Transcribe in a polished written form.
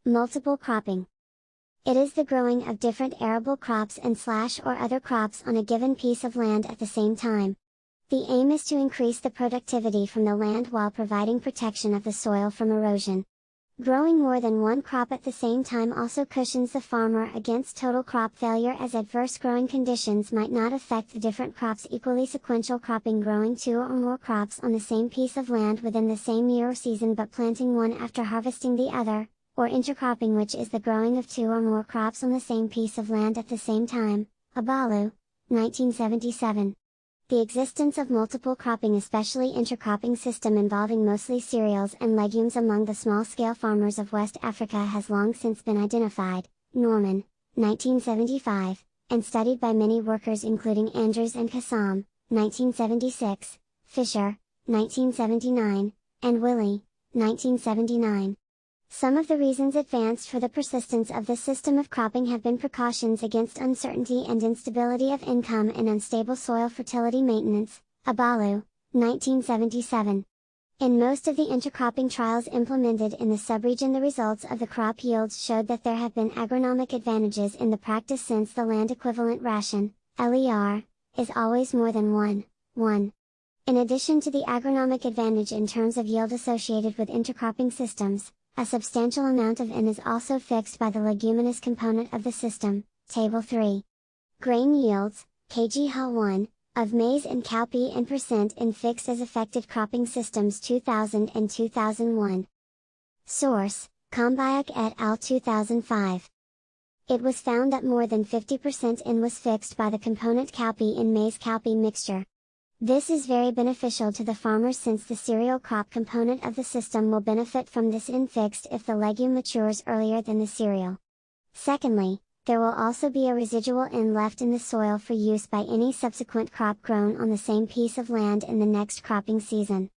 Multiple cropping. It is the growing of different arable crops and / or other crops on a given piece of land at the same time. The aim is to increase the productivity from the land while providing protection of the soil from erosion. Growing more than one crop at the same time also cushions the farmer against total crop failure, as adverse growing conditions might not affect the different crops equally. Sequential cropping, growing two or more crops on the same piece of land within the same year or season but planting one after harvesting the other, or intercropping, which is the growing of two or more crops on the same piece of land at the same time. Abalu, 1977. The existence of multiple cropping, especially intercropping system involving mostly cereals and legumes among the small-scale farmers of West Africa, has long since been identified. Norman, 1975, and studied by many workers including Andrews and Kassam, 1976, Fisher, 1979, and Willie, 1979. Some of the reasons advanced for the persistence of this system of cropping have been precautions against uncertainty and instability of income and unstable soil fertility maintenance. Abalu, 1977. In most of the intercropping trials implemented in the subregion, the results of the crop yields showed that there have been agronomic advantages in the practice, since the land equivalent ration, LER, is always more than 1. In addition to the agronomic advantage in terms of yield associated with intercropping systems, a substantial amount of N is also fixed by the leguminous component of the system. Table 3. Grain yields, kg/1, of maize and cowpea and percent in fixed as affected cropping systems 2000 and 2001. Source, Kombayuk et al. 2005. It was found that more than 50% N was fixed by the component cowpea in maize-cowpea mixture. This is very beneficial to the farmers, since the cereal crop component of the system will benefit from this N fixed if the legume matures earlier than the cereal. Secondly, there will also be a residual N left in the soil for use by any subsequent crop grown on the same piece of land in the next cropping season.